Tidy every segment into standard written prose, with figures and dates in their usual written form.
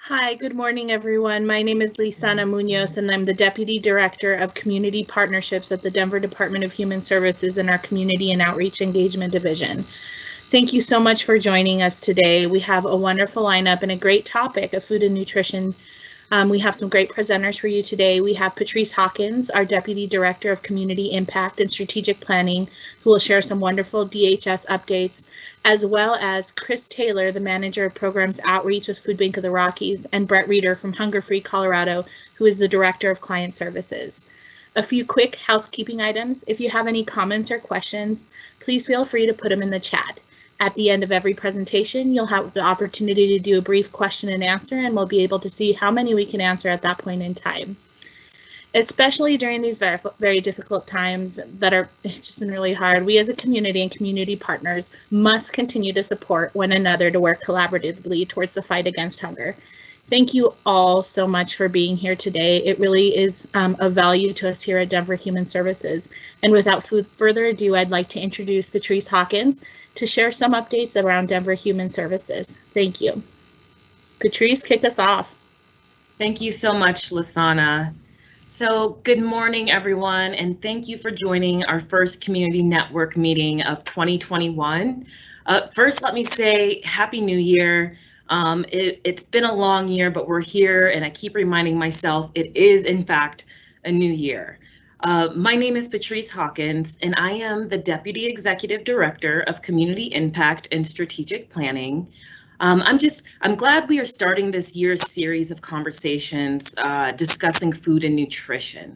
Hi, good morning, everyone. My name is Lisana Munoz, and I'm the Deputy Director of Community Partnerships at the Denver Department of Human Services in our Community and Outreach Engagement Division. Thank you so much for joining us today. We have a wonderful lineup and a great topic of food and nutrition. We have some great presenters for you today. We have Patrice Hawkins, our Deputy Director of Community Impact and Strategic Planning, who will share some wonderful DHS updates, as well as Chris Taylor, the Manager of Programs Outreach with Food Bank of the Rockies, and Brett Reeder from Hunger Free Colorado, who is the Director of Client Services. A few quick housekeeping items. If you have any comments or questions, please feel free to put them in the chat. At the end of every presentation, you'll have the opportunity to do a brief question and answer, and we'll be able to see how many we can answer at that point in time. Especially during these very difficult times it's just been really hard, we as a community and community partners must continue to support one another to work collaboratively towards the fight against hunger. Thank you all so much for being here today. It really is of value to us here at Denver Human Services. And without further ado, I'd like to introduce Patrice Hawkins to share some updates around Denver Human Services. Thank you. Patrice, kick us off. Thank you so much, Lisana. So good morning, everyone, and thank you for joining our first community network meeting of 2021. First, let me say Happy New Year. It's been a long year, but we're here, and I keep reminding myself it is, in fact, a new year. My name is Patrice Hawkins, and I am the Deputy Executive Director of Community Impact and Strategic Planning. I'm glad we are starting this year's series of conversations discussing food and nutrition.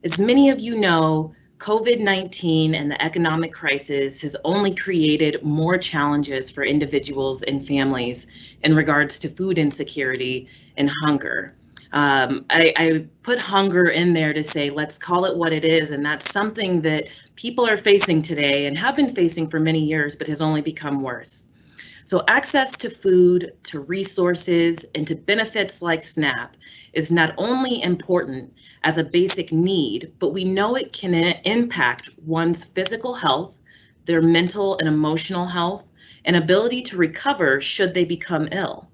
As many of you know, COVID-19 and the economic crisis has only created more challenges for individuals and families in regards to food insecurity and hunger. I put hunger in there to say, let's call it what it is, and that's something that people are facing today and have been facing for many years, but has only become worse. So access to food, to resources, and to benefits like SNAP is not only important as a basic need, but we know it can impact one's physical health, their mental and emotional health, and ability to recover should they become ill.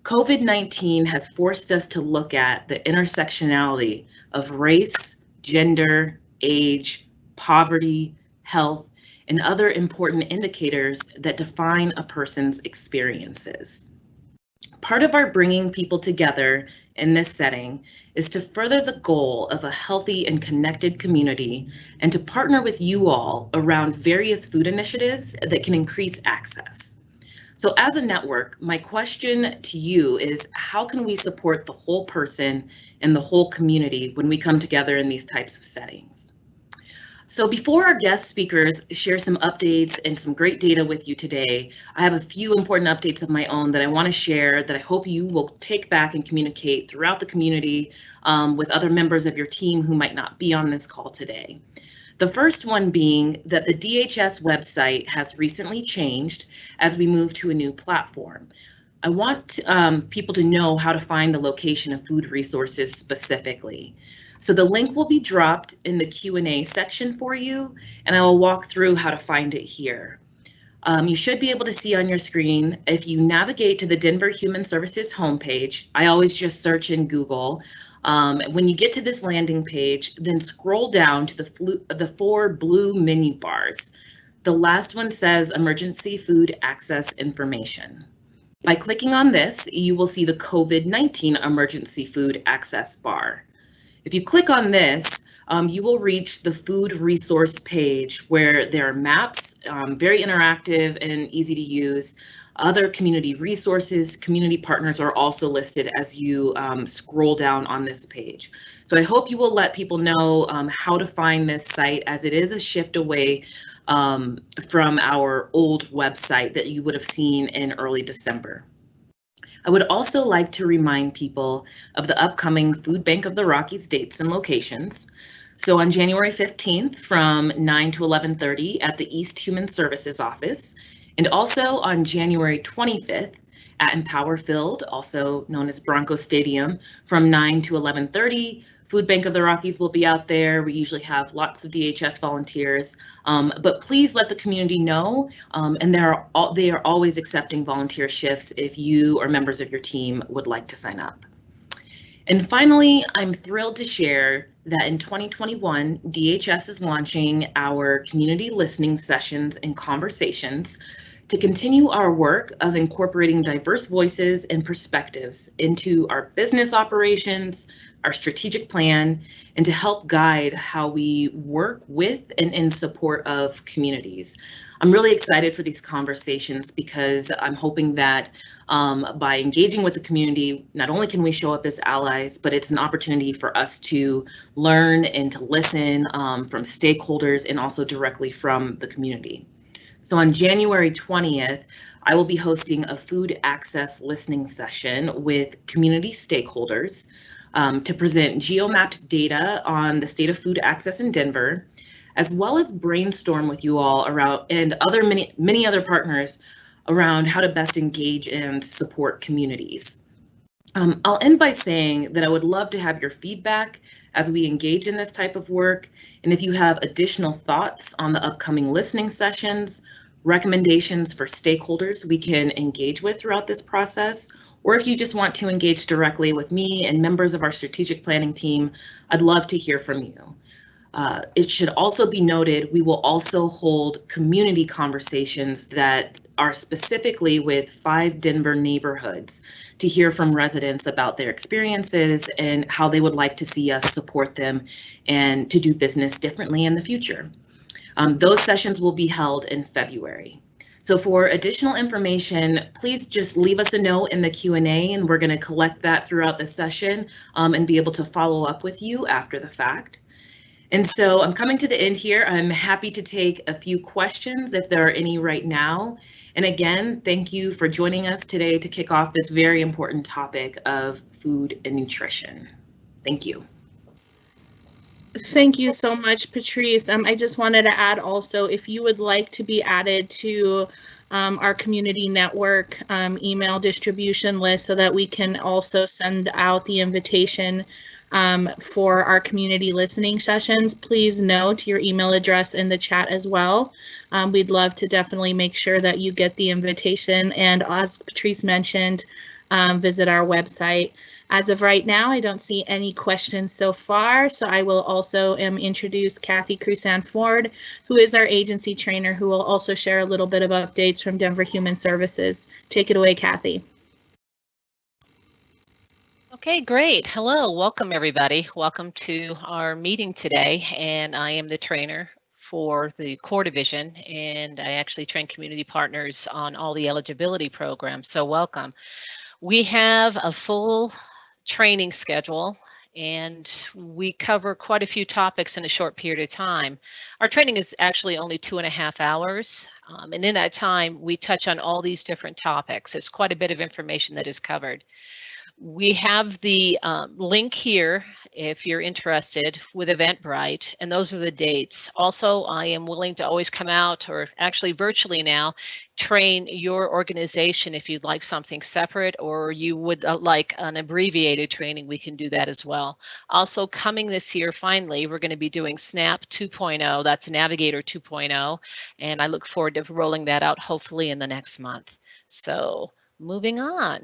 COVID-19 has forced us to look at the intersectionality of race, gender, age, poverty, health, and other important indicators that define a person's experiences. Part of our bringing people together in this setting is to further the goal of a healthy and connected community and to partner with you all around various food initiatives that can increase access. So as a network, my question to you is, how can we support the whole person and the whole community when we come together in these types of settings? So before our guest speakers share some updates and some great data with you today, I have a few important updates of my own that I want to share that I hope you will take back and communicate throughout the community with other members of your team who might not be on this call today. The first one being that the DHS website has recently changed as we move to a new platform. I want people to know how to find the location of food resources specifically. So the link will be dropped in the Q&A section for you, and I will walk through how to find it here. You should be able to see on your screen, if you navigate to the Denver Human Services homepage, I always just search in Google. When you get to this landing page, then scroll down to the 4 blue menu bars. The last one says Emergency Food Access Information. By clicking on this, you will see the COVID-19 Emergency Food Access bar. If you click on this, you will reach the food resource page where there are maps, very interactive and easy to use. Other community resources, community partners are also listed as you scroll down on this page. So I hope you will let people know how to find this site, as it is a shift away from our old website that you would have seen in early December. I would also like to remind people of the upcoming Food Bank of the Rockies dates and locations. So on January 15th from 9 to 11:30 at the East Human Services office, and also on January 25th at Empower Field, also known as Bronco Stadium, from 9 to 11:30. Food Bank of the Rockies will be out there. We usually have lots of DHS volunteers, but please let the community know, and they are always accepting volunteer shifts if you or members of your team would like to sign up. And finally, I'm thrilled to share that in 2021, DHS is launching our community listening sessions and conversations to continue our work of incorporating diverse voices and perspectives into our business operations, our strategic plan, and to help guide how we work with and in support of communities. I'm really excited for these conversations because I'm hoping that by engaging with the community, not only can we show up as allies, but it's an opportunity for us to learn and to listen from stakeholders and also directly from the community. So on January 20th, I will be hosting a food access listening session with community stakeholders to present geomapped data on the state of food access in Denver, as well as brainstorm with you all around and many other partners around how to best engage and support communities. I'll end by saying that I would love to have your feedback as we engage in this type of work. And if you have additional thoughts on the upcoming listening sessions, recommendations for stakeholders we can engage with throughout this process, or if you just want to engage directly with me and members of our strategic planning team, I'd love to hear from you. It should also be noted, we will also hold community conversations that are specifically with 5 Denver neighborhoods to hear from residents about their experiences and how they would like to see us support them and to do business differently in the future. Those sessions will be held in February. So for additional information, please just leave us a note in the Q&A and we're going to collect that throughout the session and be able to follow up with you after the fact. And so I'm coming to the end here. I'm happy to take a few questions if there are any right now. And again, thank you for joining us today to kick off this very important topic of food and nutrition. Thank you. Thank you so much, Patrice. I just wanted to add also, if you would like to be added to our community network email distribution list so that we can also send out the invitation for our community listening sessions, please note your email address in the chat as well. We'd love to definitely make sure that you get the invitation, and as Patrice mentioned, visit our website. As of right now, I don't see any questions so far, so I will also introduce Kathy Crusan-Ford, who is our agency trainer, who will also share a little bit of updates from Denver Human Services. Take it away, Kathy. Okay, great. Hello, welcome everybody. Welcome to our meeting today, and I am the trainer for the core division, and I actually train community partners on all the eligibility programs, so welcome. We have a full training schedule, and we cover quite a few topics in a short period of time. Our training is actually only 2.5 hours, and in that time, we touch on all these different topics. It's quite a bit of information that is covered. We have the link here if you're interested with Eventbrite, and those are the dates. Also, I am willing to always come out, or actually virtually now, train your organization if you'd like something separate or you would like an abbreviated training, we can do that as well. Also coming this year, finally, we're going to be doing SNAP 2.0, that's Navigator 2.0, and I look forward to rolling that out hopefully in the next month. So moving on.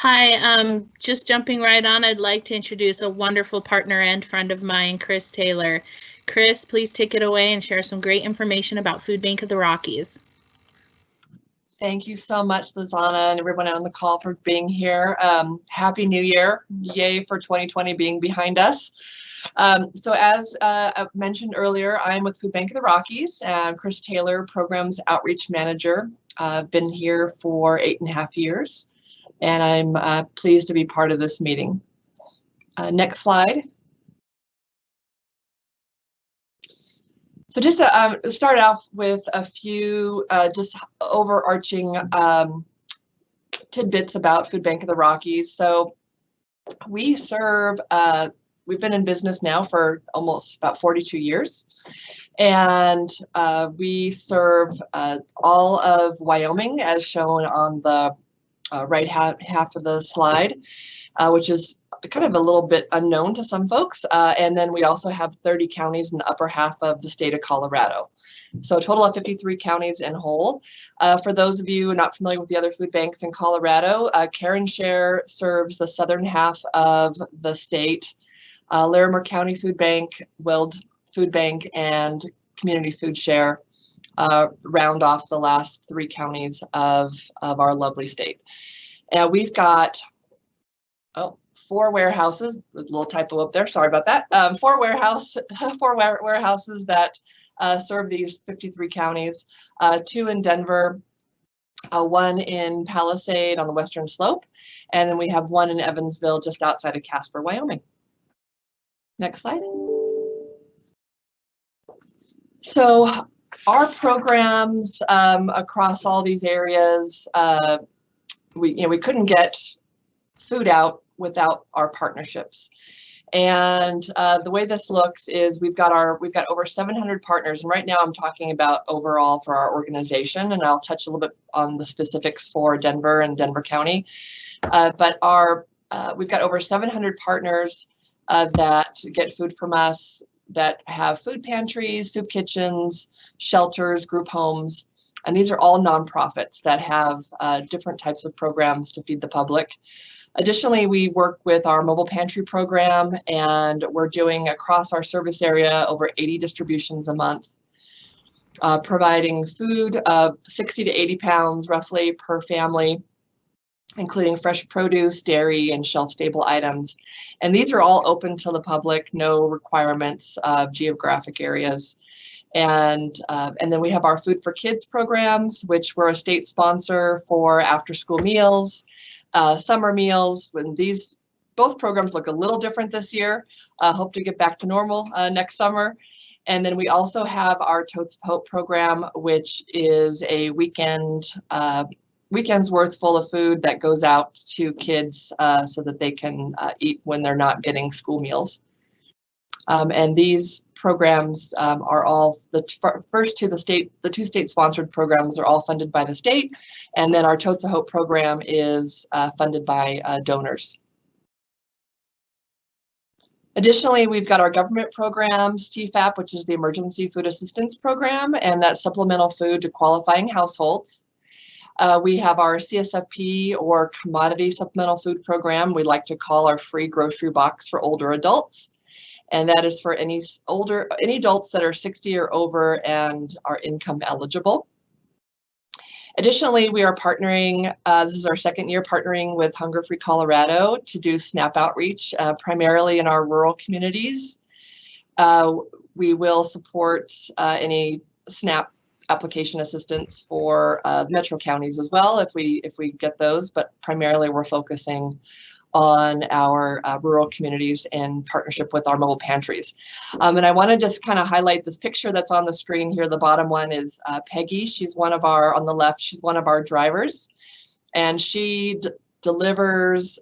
Hi, just jumping right on, I'd like to introduce a wonderful partner and friend of mine, Chris Taylor. Chris, please take it away and share some great information about Food Bank of the Rockies. Thank you so much, Lizana, and everyone on the call for being here. Happy New Year. Yay for 2020 being behind us. So as mentioned earlier, I'm with Food Bank of the Rockies, Chris Taylor, Programs Outreach Manager. I've been here for 8.5 years. And I'm pleased to be part of this meeting. Next slide. So just to start off with a few just overarching tidbits about Food Bank of the Rockies. So we serve we've been in business now for almost about 42 years. And we serve all of Wyoming, as shown on the right half of the slide, which is kind of a little bit unknown to some folks. And then we also have 30 counties in the upper half of the state of Colorado. So a total of 53 counties in whole. For those of you not familiar with the other food banks in Colorado, Care and Share serves the southern half of the state. Larimer County Food Bank, Weld Food Bank, and Community Food Share round off the last 3 counties of our lovely state. And we've got 4 warehouses, a little typo up there, sorry about that. 4 warehouses that serve these 53 counties, 2 in Denver, 1 in Palisade on the western slope, and then we have 1 in Evansville just outside of Casper, Wyoming. Next slide. So our programs across all these areas, we couldn't get food out without our partnerships. And the way this looks is we've got over 700 partners, and right now I'm talking about overall for our organization, and I'll touch a little bit on the specifics for Denver and Denver County. But we've got over 700 partners that get food from us, that have food pantries, soup kitchens, shelters, group homes, and these are all nonprofits that have different types of programs to feed the public. Additionally, we work with our mobile pantry program, and we're doing across our service area over 80 distributions a month, providing food of 60 to 80 pounds roughly per family, including fresh produce, dairy, and shelf-stable items. And these are all open to the public, no requirements of geographic areas. And then we have our Food for Kids programs, which we're a state sponsor for after-school meals, summer meals. When both programs look a little different this year. Hope to get back to normal next summer. And then we also have our Totes of Hope program, which is a weekend's worth full of food that goes out to kids so that they can eat when they're not getting school meals. And these programs are all the two state sponsored programs are all funded by the state. And then our Totes of Hope program is funded by donors. Additionally, we've got our government programs, TFAP, which is the Emergency Food Assistance Program, and that's supplemental food to qualifying households. We have our CSFP, or Commodity Supplemental Food Program, we like to call our free grocery box for older adults. And that is for any adults that are 60 or over and are income eligible. Additionally, we are partnering, this is our second year partnering with Hunger Free Colorado to do SNAP outreach, primarily in our rural communities. We will support any SNAP application assistance for metro counties as well if we get those, but primarily we're focusing on our rural communities in partnership with our mobile pantries. And I want to just kind of highlight this picture that's on the screen here. The bottom one is Peggy. She's on the left, she's one of our drivers, and she delivers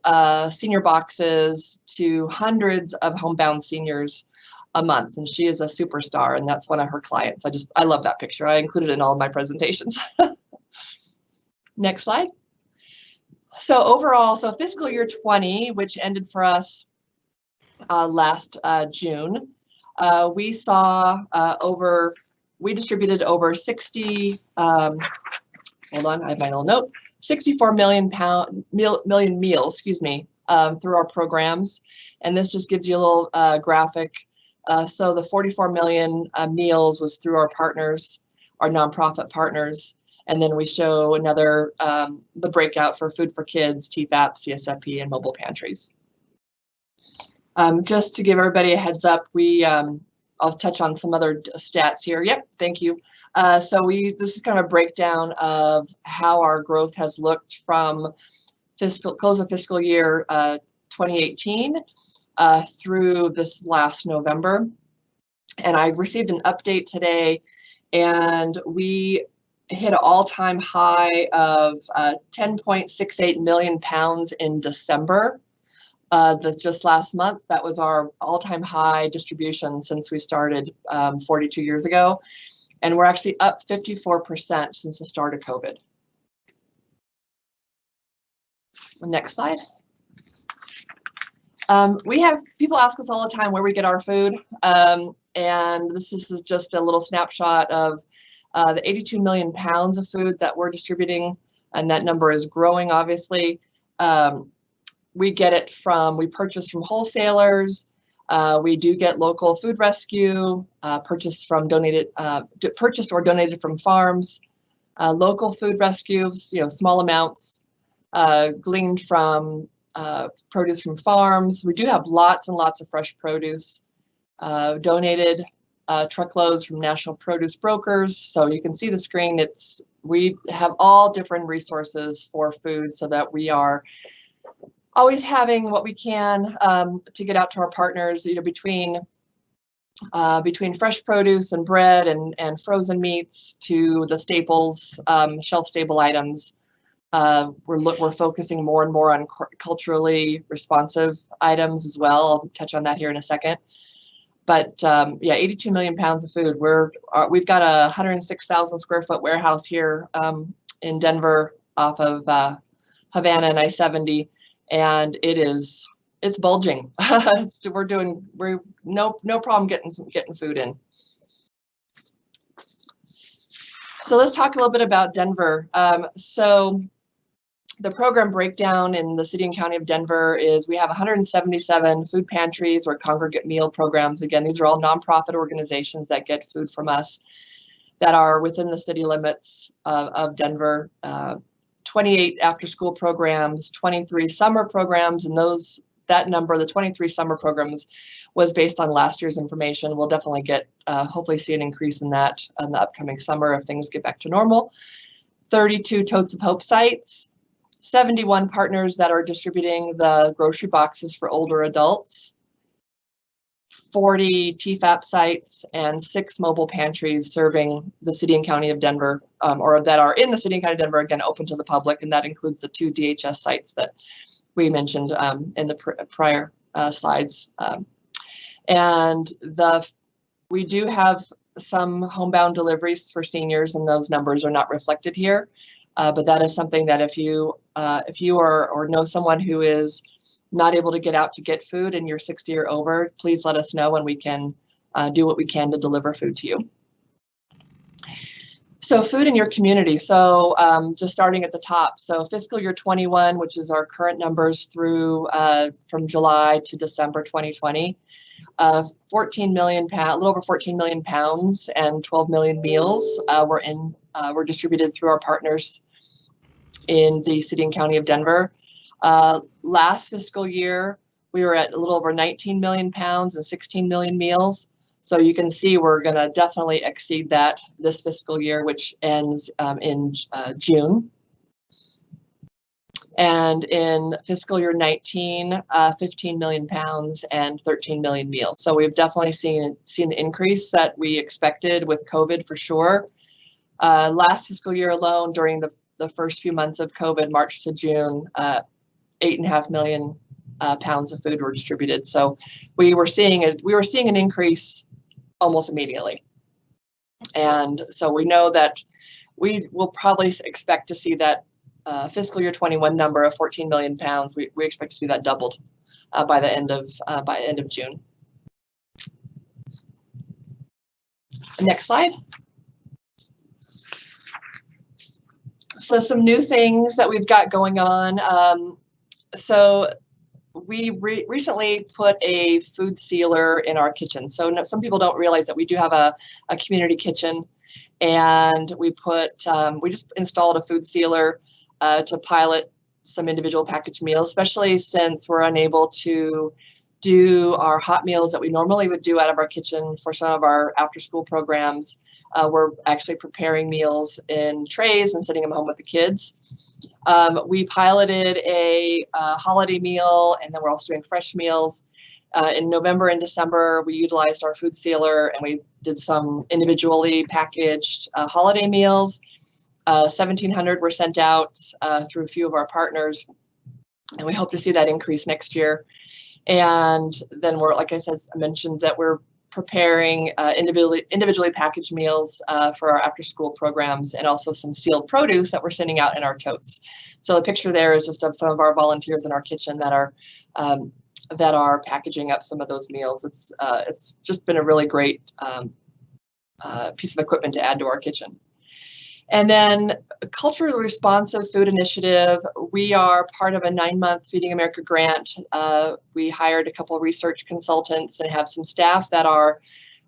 senior boxes to hundreds of homebound seniors a month, and she is a superstar, and that's one of her clients. I love that picture. I included it in all of my presentations. Next slide. So overall, fiscal year 20, which ended for us last June, we distributed over 60, hold on, I have my little note, 64 million meals, through our programs. And this just gives you a little graphic. So the 44 million meals was through our partners, our nonprofit partners. And then we show another, the breakout for Food for Kids, TFAP, CSFP, and mobile pantries. Just to give everybody a heads up, I'll touch on some other stats here. Yep, thank you. This is kind of a breakdown of how our growth has looked from close of fiscal year 2018 through this last November. And I received an update today, and we hit an all-time high of 10.68 million pounds in December Just last month, that was our all-time high distribution since we started 42 years ago. And we're actually up 54% since the start of COVID. Next slide. We have people ask us all the time where we get our food. And this is just a little snapshot of the 82 million pounds of food that we're distributing. And that number is growing, obviously. We get it from, we purchase from wholesalers. We do get local food rescue, purchased or donated from farms. Local food rescues, small amounts, gleaned from produce from farms. We do have lots and lots of fresh produce, donated truckloads from national produce brokers. So you can see the screen. We have all different resources for food so that we are always having what we can to get out to our partners, between fresh produce and bread and frozen meats to the staples, shelf stable items. We're focusing more and more on culturally responsive items as well. I'll touch on that here in a second. But yeah, 82 million pounds of food. We've got a 106,000 square foot warehouse here in Denver off of Havana and I-70, and it's bulging. We're no problem getting food in. So let's talk a little bit about Denver. So the program breakdown in the city and county of Denver is we have 177 food pantries or congregate meal programs. Again, these are all nonprofit organizations that get food from us that are within the city limits of Denver. 28 after-school programs, 23 summer programs, and that number, the 23 summer programs, was based on last year's information. We'll definitely hopefully see an increase in that in the upcoming summer if things get back to normal. 32 Totes of Hope sites, 71 partners that are distributing the grocery boxes for older adults, 40 TFAP sites, and 6 mobile pantries serving the city and county of Denver, or that are in the city and county of Denver, again, open to the public, and that includes the 2 DHS sites that we mentioned in the prior slides. And we do have some homebound deliveries for seniors, and those numbers are not reflected here. But that is something that if you are or know someone who is not able to get out to get food and you're 60 or over, please let us know and we can do what we can to deliver food to you. So food in your community. So just starting at the top. So fiscal year 21, which is our current numbers through from July to December 2020, 14 million pounds, a little over 14 million pounds and 12 million meals were distributed through our partners in the city and county of Denver. Last fiscal year, we were at a little over 19 million pounds and 16 million meals. So you can see we're going to definitely exceed that this fiscal year, which ends in June. And in fiscal year 19, 15 million pounds and 13 million meals. So we've definitely seen the increase that we expected with COVID for sure. Last fiscal year alone, during the first few months of COVID, March to June, 8.5 million pounds of food were distributed. So we were seeing an increase almost immediately. And so we know that we will probably expect to see that fiscal year 21 number of 14 million pounds. We expect to see that doubled by the end of June. Next slide. So some new things that we've got going on. So we recently put a food sealer in our kitchen. So some people don't realize that we do have a community kitchen, and we just installed a food sealer to pilot some individual packaged meals, especially since we're unable to do our hot meals that we normally would do out of our kitchen for some of our after school programs. We're actually preparing meals in trays and sending them home with the kids. We piloted a holiday meal, and then we're also doing fresh meals. In November and December, we utilized our food sealer and we did some individually packaged holiday meals. 1,700 were sent out through a few of our partners, and we hope to see that increase next year. And then we're, like I mentioned, that we're preparing individually packaged meals for our after-school programs, and also some sealed produce that we're sending out in our totes. So the picture there is just of some of our volunteers in our kitchen that are packaging up some of those meals. It's just been a really great piece of equipment to add to our kitchen. And then a culturally responsive food initiative. We are part of a 9-month Feeding America grant. We hired a couple of research consultants and have some staff that are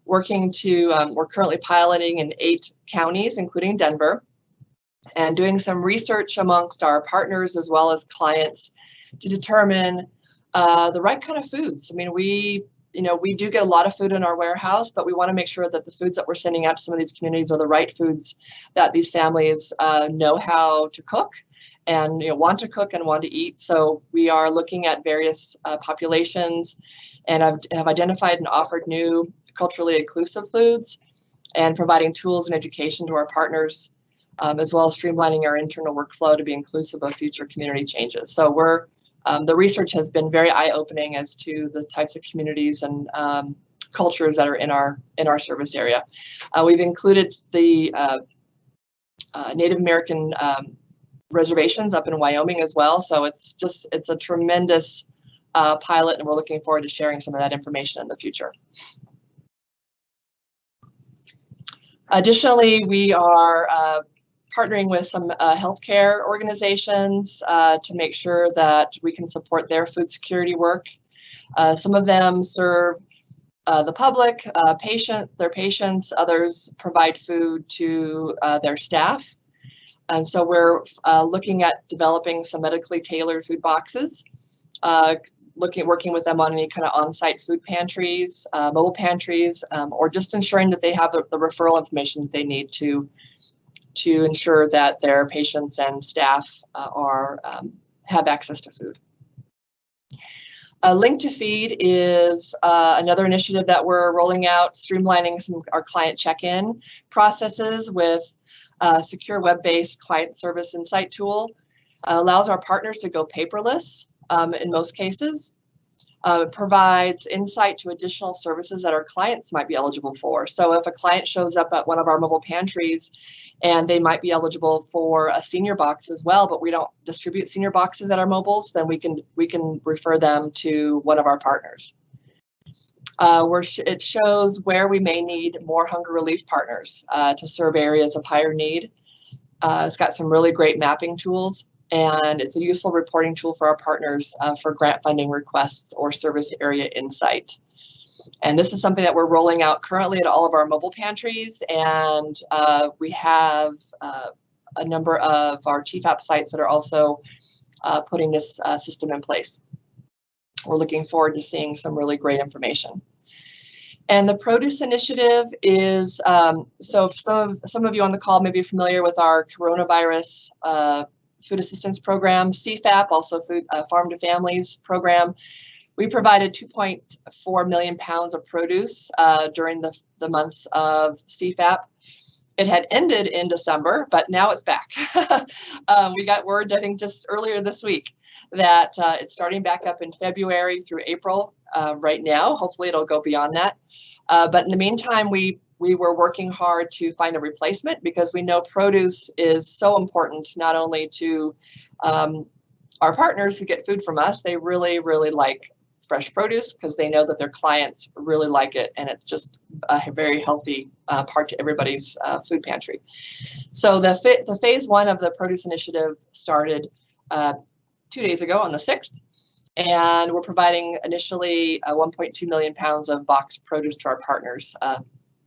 working to, we're currently piloting in 8 counties, including Denver, and doing some research amongst our partners as well as clients to determine the right kind of foods. I mean, we do get a lot of food in our warehouse, but we want to make sure that the foods that we're sending out to some of these communities are the right foods that these families know how to cook and want to cook and want to eat. So we are looking at various populations and have identified and offered new culturally inclusive foods and providing tools and education to our partners, as well as streamlining our internal workflow to be inclusive of future community changes. So the research has been very eye-opening as to the types of communities and cultures that are in our service area. We've included the Native American reservations up in Wyoming as well. So it's a tremendous pilot, and we're looking forward to sharing some of that information in the future. Additionally, we are partnering with some healthcare organizations to make sure that we can support their food security work. Some of them serve the public, their patients, others provide food to their staff. And so we're looking at developing some medically tailored food boxes, working with them on any kind of on-site food pantries, mobile pantries, or just ensuring that they have the referral information that they need to ensure that their patients and staff have access to food. Link to Feed is another initiative that we're rolling out, streamlining some of our client check-in processes with a secure web-based client service insight tool. Allows our partners to go paperless in most cases. It provides insight to additional services that our clients might be eligible for. So if a client shows up at one of our mobile pantries and they might be eligible for a senior box as well, but we don't distribute senior boxes at our mobiles, then we can refer them to one of our partners. It shows where we may need more hunger relief partners to serve areas of higher need. It's got some really great mapping tools, and it's a useful reporting tool for our partners for grant funding requests or service area insight. And this is something that we're rolling out currently at all of our mobile pantries, and we have a number of our TFAP sites that are also putting this system in place. We're looking forward to seeing some really great information. And the produce initiative is, so some of you on the call may be familiar with our coronavirus food assistance program, CFAP, also food farm to families program. We provided 2.4 million pounds of produce during the months of CFAP. It had ended in December, but now it's back. We got word, I think, just earlier this week that it's starting back up in February through April right now. Hopefully it'll go beyond that. But in the meantime, we were working hard to find a replacement because we know produce is so important, not only to our partners who get food from us. They really, really like fresh produce because they know that their clients really like it, and it's just a very healthy part to everybody's food pantry. So the phase 1 of the produce initiative started 2 days ago on the 6th, and we're providing initially 1.2 million pounds of boxed produce to our partners.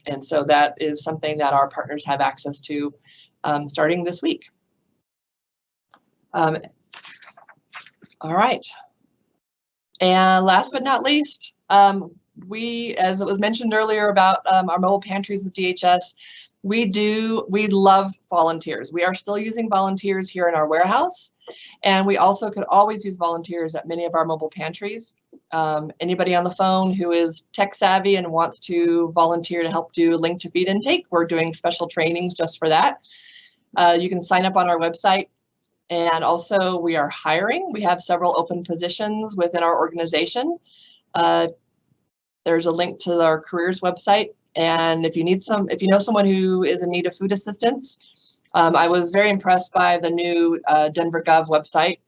And so that is something that our partners have access to starting this week. All right. And last but not least, we, as it was mentioned earlier about our mobile pantries with DHS, we love volunteers. We are still using volunteers here in our warehouse, and we also could always use volunteers at many of our mobile pantries. Anybody on the phone who is tech savvy and wants to volunteer to help do link to feed intake, we're doing special trainings just for that. You can sign up on our website And also we are hiring. We have several open positions within our organization. There's a link to our careers website. And if you know someone who is in need of food assistance, I was very impressed by the new Denver Gov website.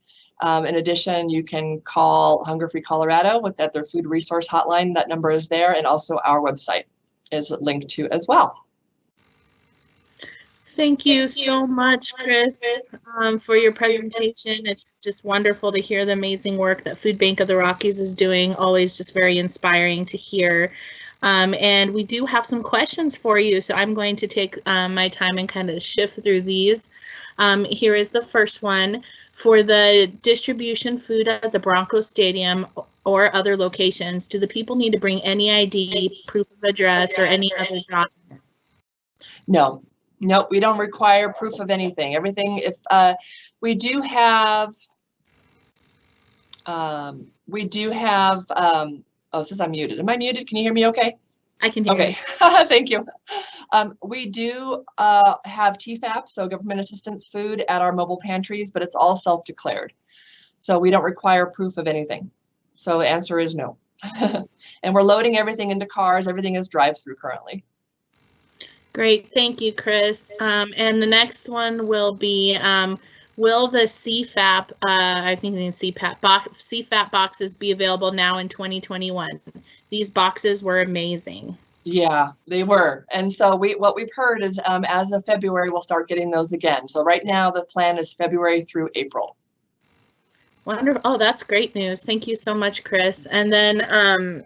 In addition, you can call Hunger Free Colorado at their food resource hotline. That number is there, and also our website is linked to as well. Thank you so much, Chris, for your presentation. It's just wonderful to hear the amazing work that Food Bank of the Rockies is doing. Always just very inspiring to hear. And we do have some questions for you, so I'm going to take my time and kind of shift through these. Here is the first one. For the distribution food at the Broncos Stadium or other locations, do the people need to bring any ID, proof of address, or any other document? No, we don't require proof of anything. Everything, if we do have, oh, it says I'm muted. Am I muted? Can you hear me okay? I can hear you. Okay, thank you. We do have TFAP, so government assistance food at our mobile pantries, but it's all self-declared. So we don't require proof of anything. So the answer is no. And we're loading everything into cars. Everything is drive-through currently. Great, thank you, Chris. And the next one will be, will the CFAP, I think the CFAP boxes be available now in 2021? These boxes were amazing. Yeah, they were. And so what we've heard is as of February, we'll start getting those again. So right now the plan is February through April. Wonderful. Oh, that's great news. Thank you so much, Chris. And then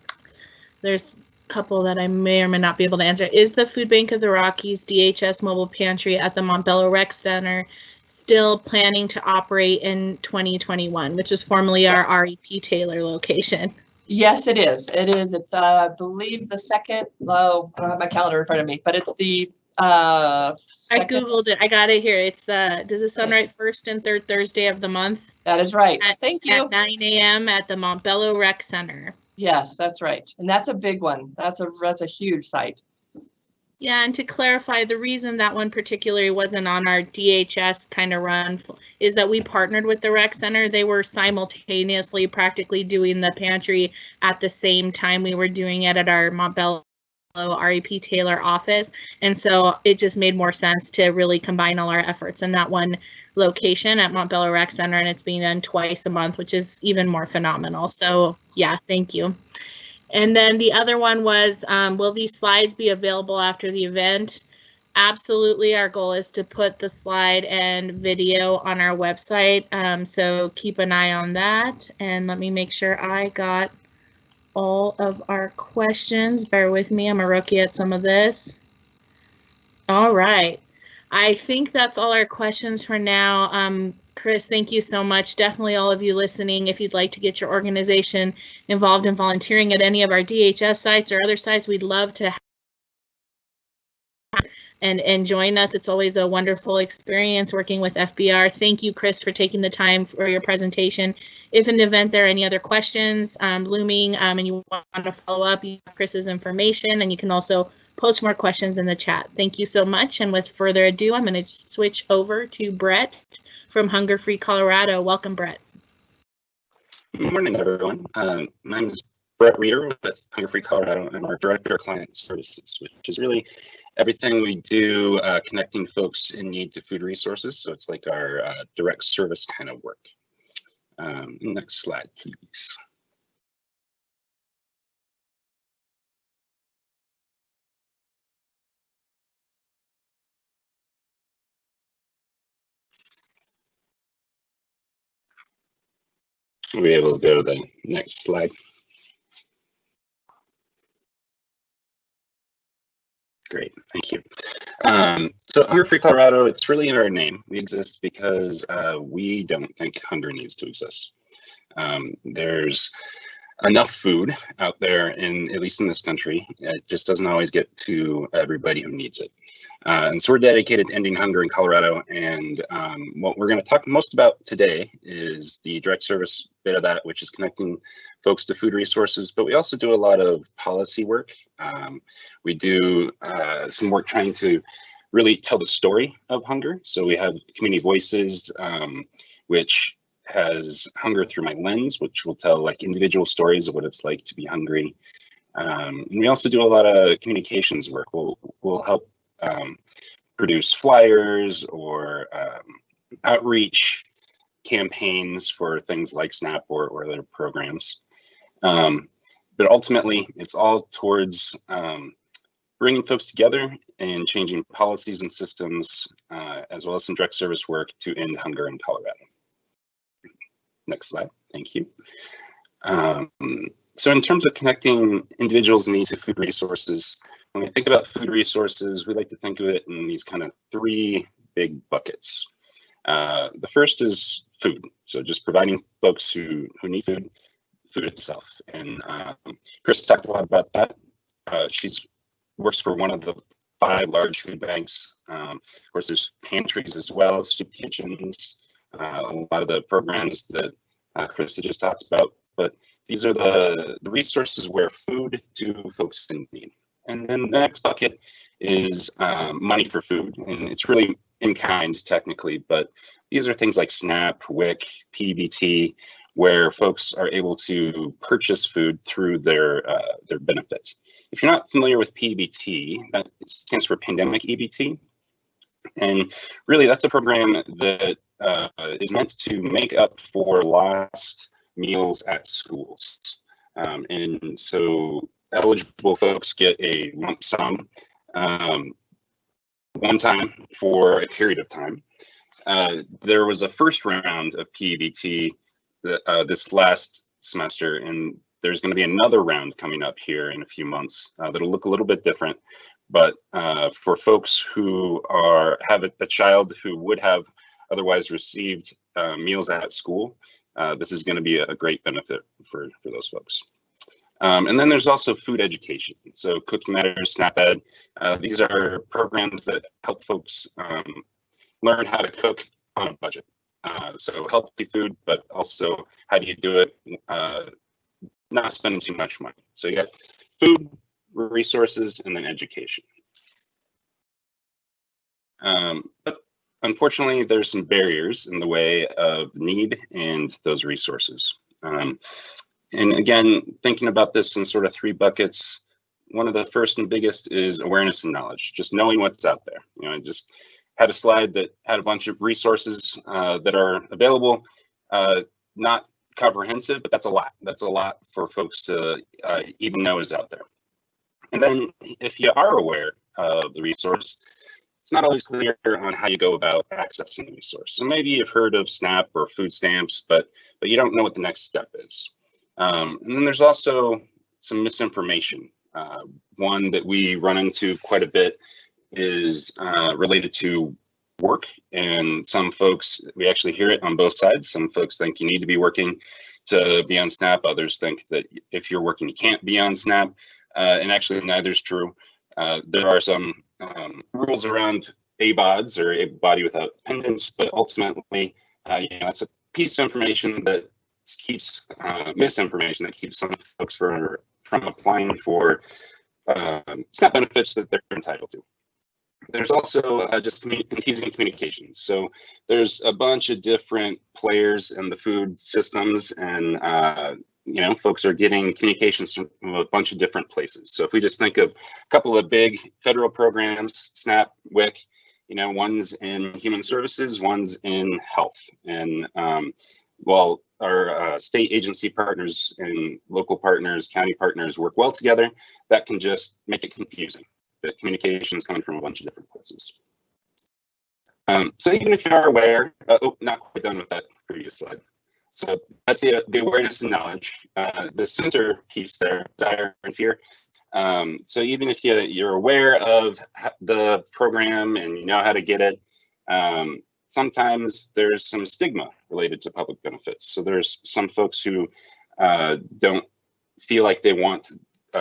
there's a couple that I may or may not be able to answer. Is the Food Bank of the Rockies DHS mobile pantry at the Montbello Rec Center still planning to operate in 2021, which is formerly our REP Taylor location? Yes, it is. It is. It's, I believe, the second. Oh, I don't have my calendar in front of me, but it's the. I Googled it. I got it here. It's does it sound right? First and third Thursday of the month. That is right. Thank you. At 9 a.m. at the Montbello Rec Center. Yes, that's right. And that's a big one. That's a huge site. Yeah, and to clarify, the reason that one particularly wasn't on our DHS kind of run is that we partnered with the rec center. They were simultaneously practically doing the pantry at the same time we were doing it at our Montbello REP Taylor office. And so it just made more sense to really combine all our efforts in that one location at Montbello Rec Center, and it's being done twice a month, which is even more phenomenal. So yeah, thank you. And then the other one was, will these slides be available after the event? Absolutely. Our goal is to put the slide and video on our website. So keep an eye on that. And let me make sure I got all of our questions. Bear with me. I'm a rookie at some of this. All right. I think that's all our questions for now. Chris, thank you so much. Definitely all of you listening, if you'd like to get your organization involved in volunteering at any of our DHS sites or other sites, we'd love to have and join us. It's always a wonderful experience working with FBR. Thank you, Chris, for taking the time for your presentation. If in the event there are any other questions looming and you want to follow up, you have Chris's information, and you can also post more questions in the chat. Thank you so much. And with further ado, I'm going to switch over to Brett from Hunger Free Colorado. Welcome, Brett. Good morning, everyone. My name is Brett Reeder with Hunger Free Colorado. I'm our Director of Client Services, which is really everything we do connecting folks in need to food resources. So it's like our direct service kind of work. Next slide, please. We'll be able to go to the next slide. Great, thank you. So Hunger Free Colorado, it's really in our name. We exist because we don't think hunger needs to exist. There's enough food out there, at least in this country. It just doesn't always get to everybody who needs it. And so we're dedicated to ending hunger in Colorado. And what we're going to talk most about today is the direct service bit of that, which is connecting folks to food resources. But we also do a lot of policy work. We do some work trying to really tell the story of hunger. So we have Community Voices, which has Hunger Through My Lens, which will tell like individual stories of what it's like to be hungry. And we also do a lot of communications work. We'll help produce flyers or outreach campaigns for things like SNAP or other programs. But ultimately, it's all towards bringing folks together and changing policies and systems, as well as some direct service work to end hunger in Colorado. Next slide, thank you. So in terms of connecting individuals' needs to food resources, when we think about food resources, we like to think of it in these kind of three big buckets. The first is food, so just providing folks who need food itself. And Chris talked a lot about that. She's works for one of the 5 large food banks. Of course, there's pantries as well, soup kitchens, a lot of the programs that Krista just talked about. But these are the resources where food to folks in need. And then the next bucket is money for food, and it's really in kind technically, but these are things like SNAP, WIC, PBT, where folks are able to purchase food through their benefit. If you're not familiar with PBT, that stands for Pandemic EBT, and really that's a program that is meant to make up for lost meals at schools. And so eligible folks get a lump sum one time for a period of time. There was a first round of PBT this last semester, and there's going to be another round coming up here in a few months that'll look a little bit different. But for folks who have a child who would have otherwise received meals at school, this is going to be a great benefit for those folks. And then there's also food education. So Cooking Matters, SNAP Ed, these are programs that help folks learn how to cook on a budget. So healthy food, but also how do you do it not spending too much money. So you got food, resources, and then education. But unfortunately, there's some barriers in the way of need and those resources. And again, thinking about this in sort of 3 buckets, one of the first and biggest is awareness and knowledge, just knowing what's out there. You know, I just had a slide that had a bunch of resources that are available, not comprehensive, but that's a lot. That's a lot for folks to even know is out there. And then if you are aware of the resource, it's not always clear on how you go about accessing the resource. So maybe you've heard of SNAP or food stamps, but you don't know what the next step is. And then there's also some misinformation. One that we run into quite a bit is related to work, and some folks, we actually hear it on both sides. Some folks think you need to be working to be on SNAP. Others think that if you're working, you can't be on SNAP. And actually neither is true. There are some rules around ABODs or able body without dependence, but ultimately, it's a piece of information that keeps misinformation that keeps some folks from applying for SNAP benefits that they're entitled to. There's also just confusing communications. So there's a bunch of different players in the food systems, and folks are getting communications from a bunch of different places. So if we just think of a couple of big federal programs, SNAP, WIC, one's in human services, one's in health. And while our state agency partners and local partners, county partners work well together, that can just make it confusing. The communication is coming from a bunch of different places. So even if you are aware, not quite done with that previous slide. So that's the awareness and knowledge. The center piece there, desire and fear. So even if you're aware of the program and you know how to get it, sometimes there's some stigma related to public benefits. So there's some folks who don't feel like they want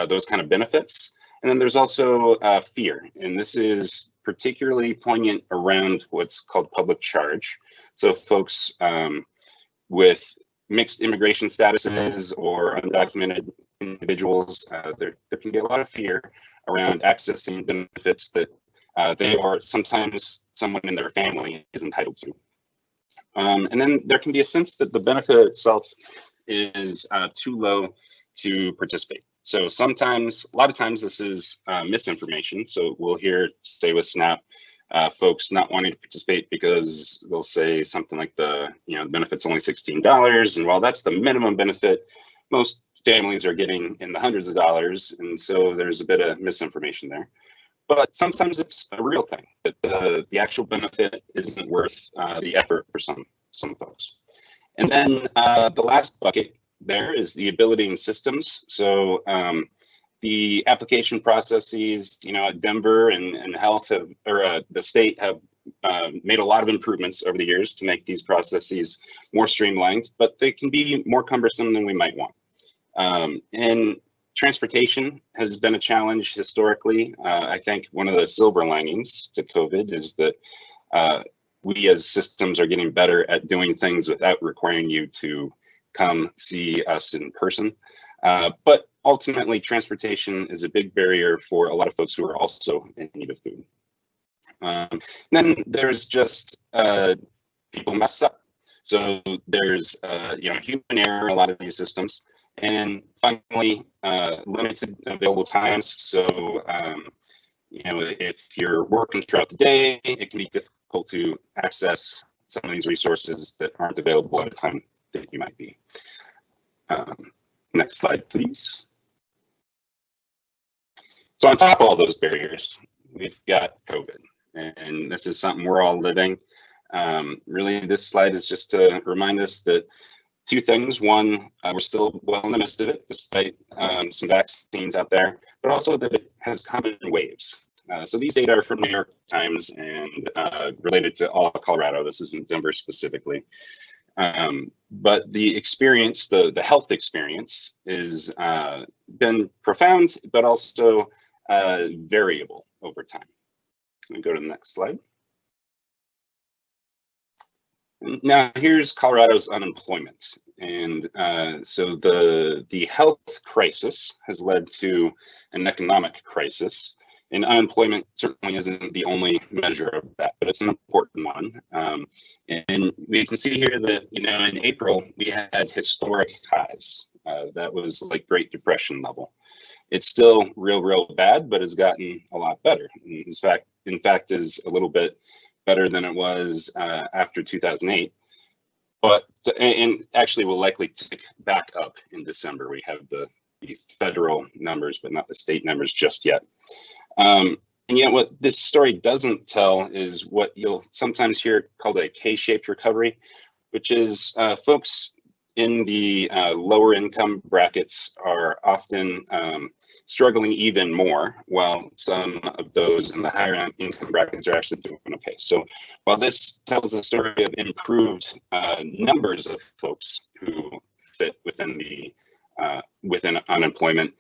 those kind of benefits. And then there's also fear, and this is particularly poignant around what's called public charge. So folks with mixed immigration statuses or undocumented individuals, there can be a lot of fear around accessing benefits that they or sometimes someone in their family is entitled to. And then there can be a sense that the benefit itself is too low to participate. So sometimes, a lot of times this is misinformation. So we'll hear, say with SNAP, folks not wanting to participate because they'll say something like the benefit's only $16. And while that's the minimum benefit, most families are getting in the hundreds of dollars. And so there's a bit of misinformation there. But sometimes it's a real thing, that the actual benefit isn't worth the effort for some folks. And then the last bucket there is the ability and systems. So the application processes, at Denver and health have, or the state have made a lot of improvements over the years to make these processes more streamlined, but they can be more cumbersome than we might want. And transportation has been a challenge historically. I think one of the silver linings to COVID is that we as systems are getting better at doing things without requiring you to come see us in person. But ultimately, transportation is a big barrier for a lot of folks who are also in need of food. Then there's just people mess up. So there's human error in a lot of these systems. And finally, limited available times. So, if you're working throughout the day, it can be difficult to access some of these resources that aren't available at a time that you might be. Next slide, please. So on top of all those barriers, we've got COVID, and this is something we're all living. Really, this slide is just to remind us that two things. One, we're still well in the midst of it, despite some vaccines out there, but also that it has come in waves. So these data are from New York Times and related to all of Colorado. This isn't Denver specifically. But the experience, the health experience, is been profound, but also variable over time. Let me go to the next slide. Now, here's Colorado's unemployment. And so the health crisis has led to an economic crisis. And unemployment certainly isn't the only measure of that, but it's an important one. And we can see here that, in April, we had historic highs. That was like Great Depression level. It's still real bad, but it's gotten a lot better. In fact, is a little bit better than it was after 2008, and actually will likely tick back up in December. We have the federal numbers, but not the state numbers just yet. And yet what this story doesn't tell is what you'll sometimes hear called a K-shaped recovery, which is folks in the lower income brackets are often struggling even more, while some of those in the higher income brackets are actually doing okay. So while this tells a story of improved numbers of folks who fit within the within unemployment,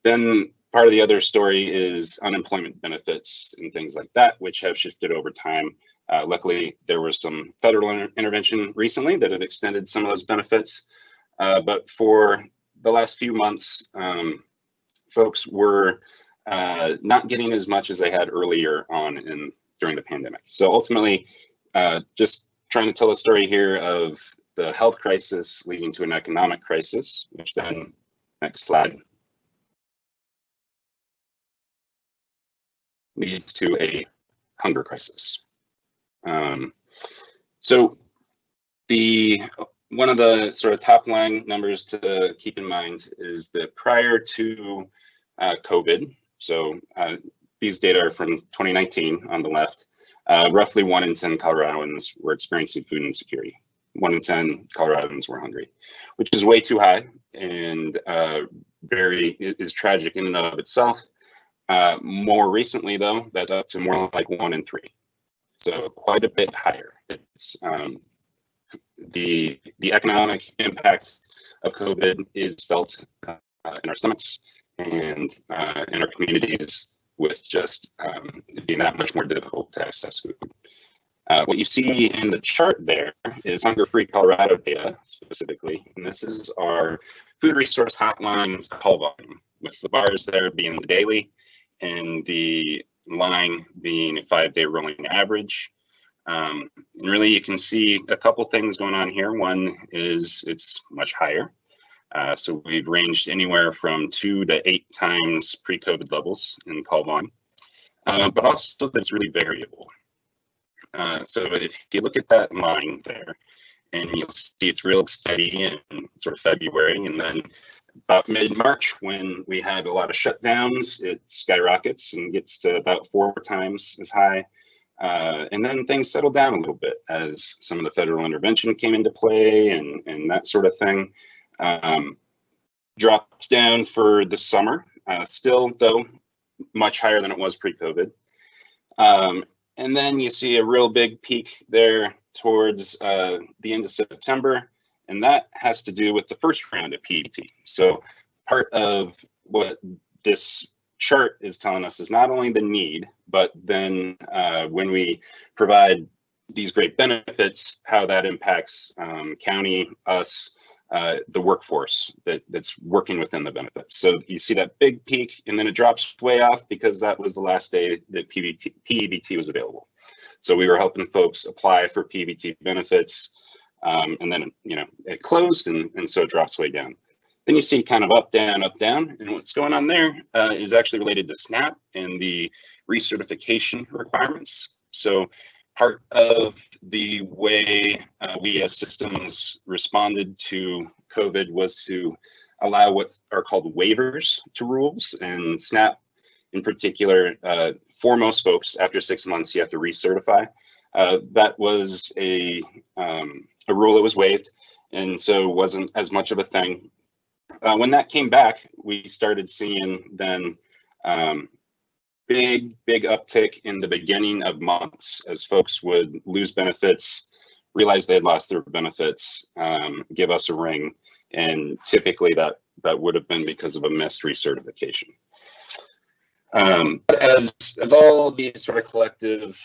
then part of the other story is unemployment benefits and things like that, which have shifted over time. Luckily, there was some federal intervention recently that had extended some of those benefits. But for the last few months, folks were not getting as much as they had earlier on during the pandemic. So ultimately, just trying to tell a story here of the health crisis leading to an economic crisis, which then, next slide, leads to a hunger crisis. So one of the sort of top line numbers to keep in mind is that prior to COVID, so these data are from 2019 on the left, roughly 1 in 10 Coloradoans were experiencing food insecurity. 1 in 10 Coloradoans were hungry, which is way too high and is tragic in and of itself. More recently, though, that's up to more like 1 in 3. So quite a bit higher. It's the economic impact of COVID is felt in our stomachs and in our communities, with just it being that much more difficult to access food. What you see in the chart there is Hunger-Free Colorado data specifically, and this is our food resource hotlines call volume, with the bars there being the daily and the line being a 5-day rolling average. And really, you can see a couple things going on here. One is it's much higher. So we've ranged anywhere from 2 to 8 times pre-COVID levels in call volume, but also that's really variable. So if you look at that line there, and you'll see it's real steady in sort of February, and then about mid-March, when we have a lot of shutdowns, it skyrockets and gets to about 4 times as high. And then things settle down a little bit as some of the federal intervention came into play and that sort of thing. Drops down for the summer, still though much higher than it was pre-COVID. And then you see a real big peak there towards the end of September, and that has to do with the first round of PBT. So part of what this chart is telling us is not only the need, but then when we provide these great benefits, how that impacts county, us, the workforce that's working within the benefits. So you see that big peak, and then it drops way off because that was the last day that PBT was available. So we were helping folks apply for PBT benefits, and then it closed, and so it drops way down. Then you see kind of up, down, and what's going on there is actually related to SNAP and the recertification requirements. So part of the way we as systems responded to COVID was to allow what are called waivers to rules, and SNAP in particular, for most folks, after 6 months, you have to recertify. That was a rule that was waived, and so wasn't as much of a thing. When that came back, we started seeing then big uptick in the beginning of months as folks would lose benefits, realize they had lost their benefits, give us a ring, and typically that would have been because of a missed recertification. But as all these sort of collective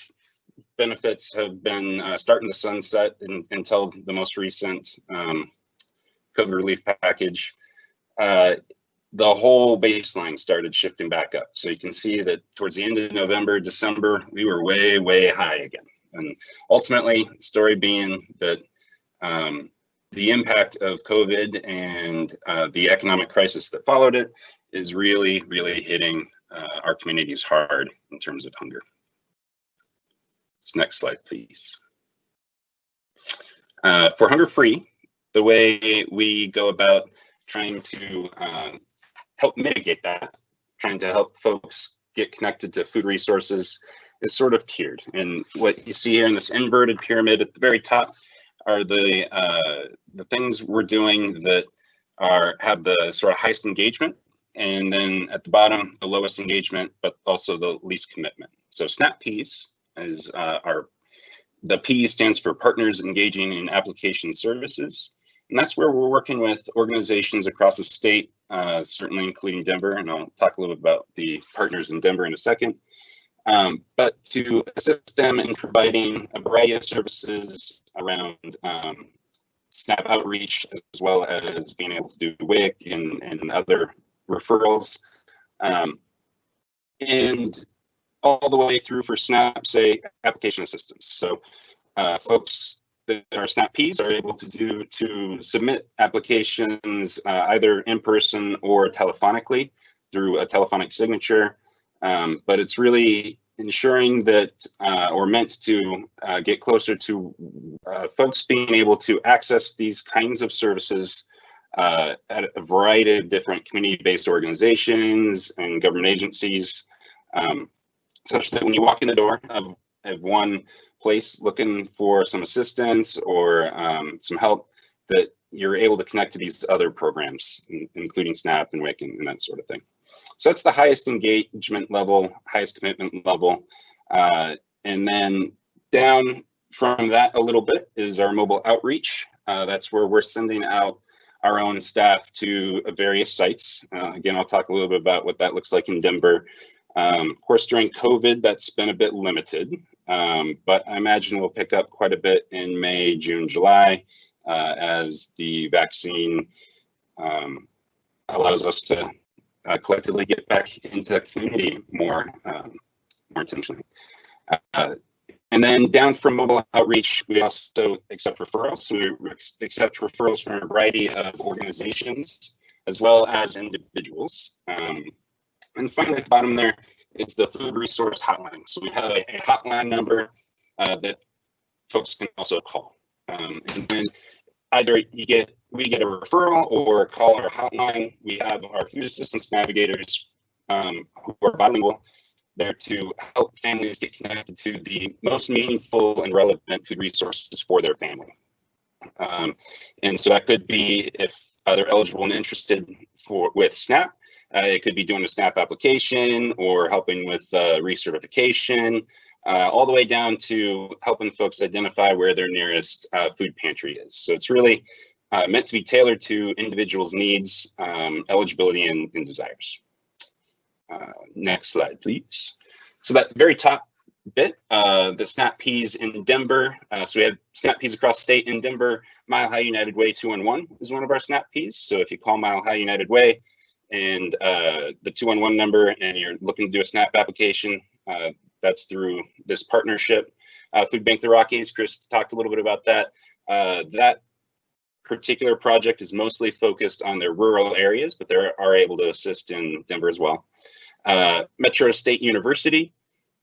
benefits have been starting to sunset until the most recent COVID relief package, the whole baseline started shifting back up. So you can see that towards the end of November, December, we were way high again. And ultimately, the story being that the impact of COVID and the economic crisis that followed it is really hitting our communities hard in terms of hunger. Next slide, please. For Hunger Free, the way we go about trying to help mitigate that, trying to help folks get connected to food resources is sort of tiered. And what you see here in this inverted pyramid at the very top are the things we're doing that have the sort of highest engagement, and then at the bottom, the lowest engagement, but also the least commitment. So SNAP Ps is the P stands for Partners Engaging in Application Services. And that's where we're working with organizations across the state, certainly including Denver, and I'll talk a little bit about the partners in Denver in a second. But to assist them in providing a variety of services around SNAP outreach, as well as being able to do WIC and other referrals, and all the way through for SNAP, say, application assistance. So folks that are SNAP Ps are able to submit applications either in person or telephonically through a telephonic signature. But it's really ensuring that or meant to get closer to folks being able to access these kinds of services at a variety of different community-based organizations and government agencies, such that when you walk in the door of one place looking for some assistance or some help, that you're able to connect to these other programs, including SNAP and WIC and that sort of thing. So that's the highest engagement level, highest commitment level. And then down from that a little bit is our mobile outreach. That's where we're sending out our own staff to various sites. Again, I'll talk a little bit about what that looks like in Denver. Of course, during COVID, that's been a bit limited, but I imagine we'll pick up quite a bit in May, June, July, as the vaccine allows us to collectively get back into the community more more intentionally. And then down from mobile outreach, we also accept referrals. So we accept referrals from a variety of organizations as well as individuals. And finally, at the bottom there is the food resource hotline. So we have a hotline number that folks can also call. And then either we get a referral or call our hotline. We have our food assistance navigators who are bilingual there to help families get connected to the most meaningful and relevant food resources for their family. And so that could be if they're eligible and interested with SNAP. It could be doing a SNAP application or helping with recertification, all the way down to helping folks identify where their nearest food pantry is. So it's really meant to be tailored to individuals' needs, eligibility, and desires. Next slide, please. So that very top bit, the SNAP Ps in Denver. So we have SNAP Ps across state in Denver. Mile High United Way 211 is one of our SNAP Ps. So if you call Mile High United Way and the 211 number and you're looking to do a SNAP application, that's through this partnership. Food Bank the Rockies, Chris talked a little bit about that. That particular project is mostly focused on their rural areas, but they are able to assist in Denver as well. Metro State University,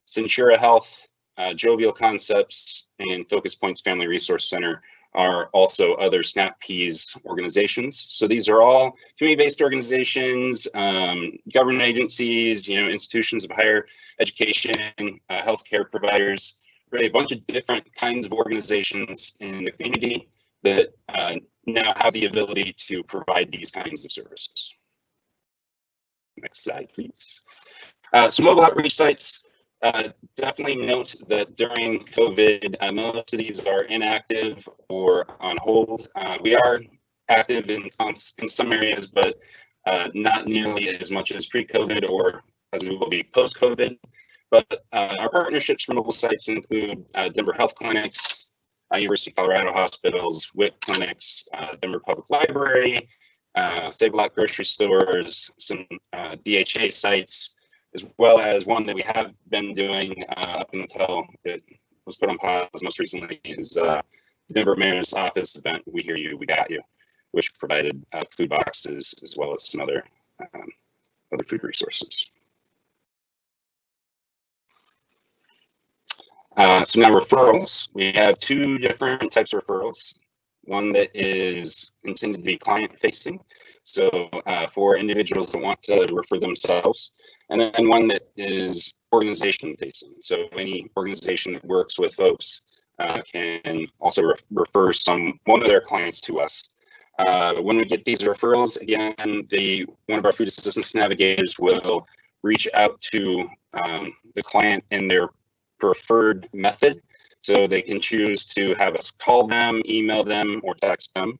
Centura Health, Jovial Concepts, and Focus Points Family Resource Center are also other SNAP Ps organizations. So these are all community-based organizations, government agencies, institutions of higher education, healthcare providers, really a bunch of different kinds of organizations in the community that now have the ability to provide these kinds of services. Next slide, please. So mobile outreach sites, definitely note that during COVID, most of these are inactive or on hold. We are active in some areas, but not nearly as much as pre-COVID or as we will be post-COVID. But our partnerships for mobile sites include Denver Health Clinics, University of Colorado Hospitals, WIC Clinics, Denver Public Library, Save-A-Lot grocery stores, some DHA sites, as well as one that we have been doing up until it was put on pause most recently is the Denver Mayor's Office event, We Hear You, We Got You, which provided food boxes as well as some other food resources. So now referrals, we have two different types of referrals. One that is intended to be client facing, so for individuals that want to refer themselves, and then one that is organization facing. So any organization that works with folks can also refer one of their clients to us. When we get these referrals, again, one of our food assistance navigators will reach out to the client in their preferred method. So they can choose to have us call them, email them, or text them,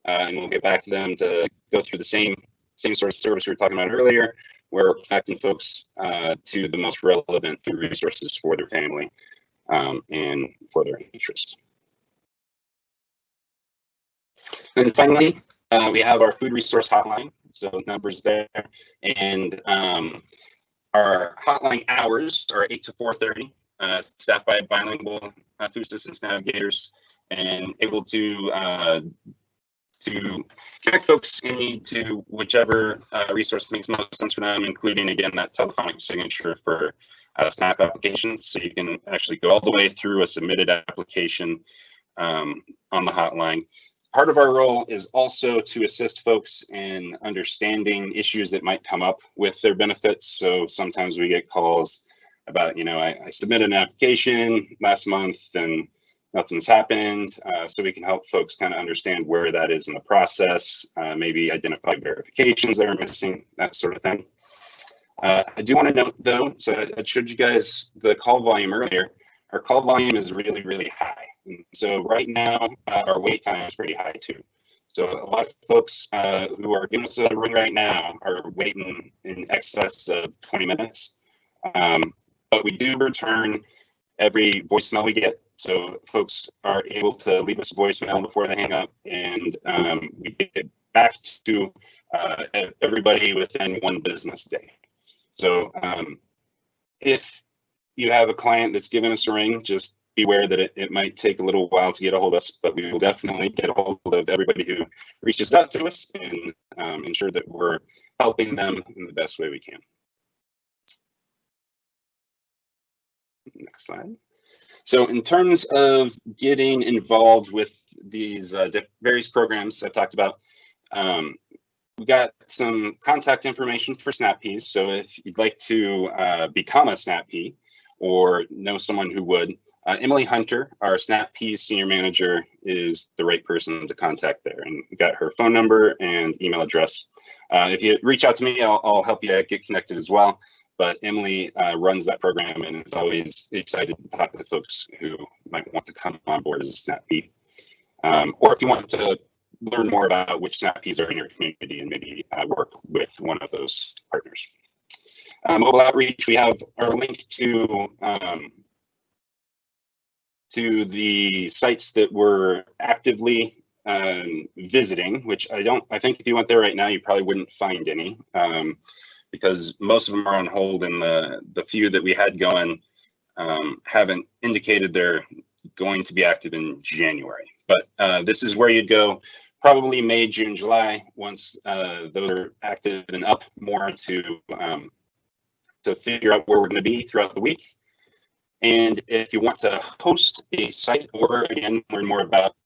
and we'll get back to them to go through the same sort of service we were talking about earlier, where we're connecting folks to the most relevant food resources for their family and for their interests. And finally, we have our food resource hotline, so numbers there, and our hotline hours are 8 to 4:30. Staffed by bilingual food assistance navigators and able to connect folks in need to whichever resource makes most sense for them, including, again, that telephonic signature for SNAP applications. So you can actually go all the way through a submitted application on the hotline. Part of our role is also to assist folks in understanding issues that might come up with their benefits. So sometimes we get calls about, I submitted an application last month and nothing's happened. So we can help folks kind of understand where that is in the process, maybe identify verifications that are missing, that sort of thing. I do want to note, though, so I showed you guys the call volume earlier. Our call volume is really, really high. And so right now, our wait time is pretty high, too. So a lot of folks who are giving us a ring right now are waiting in excess of 20 minutes. But we do return every voicemail we get. So folks are able to leave us a voicemail before they hang up, and we get back to everybody within one business day. So if you have a client that's given us a ring, just beware that it might take a little while to get a hold of us, but we will definitely get a hold of everybody who reaches out to us and ensure that we're helping them in the best way we can. Next slide. So in terms of getting involved with these various programs I talked about, we got some contact information for SnapPeas. So if you'd like to become a SnapPea or know someone who would, Emily Hunter, our SnapPeas senior manager, is the right person to contact there. And we got her phone number and email address. If you reach out to me, I'll help you get connected as well. But Emily runs that program and is always excited to talk to folks who might want to come on board as a SnapPea. Or if you want to learn more about which SnapPeas are in your community and maybe work with one of those partners. Mobile outreach, we have our link to the sites that we're actively visiting, which I think if you went there right now, you probably wouldn't find any. Because most of them are on hold, and the few that we had going haven't indicated they're going to be active in January. But this is where you'd go probably May, June, July, once those are active and up more to figure out where we're going to be throughout the week. And if you want to host a site or, again, learn more about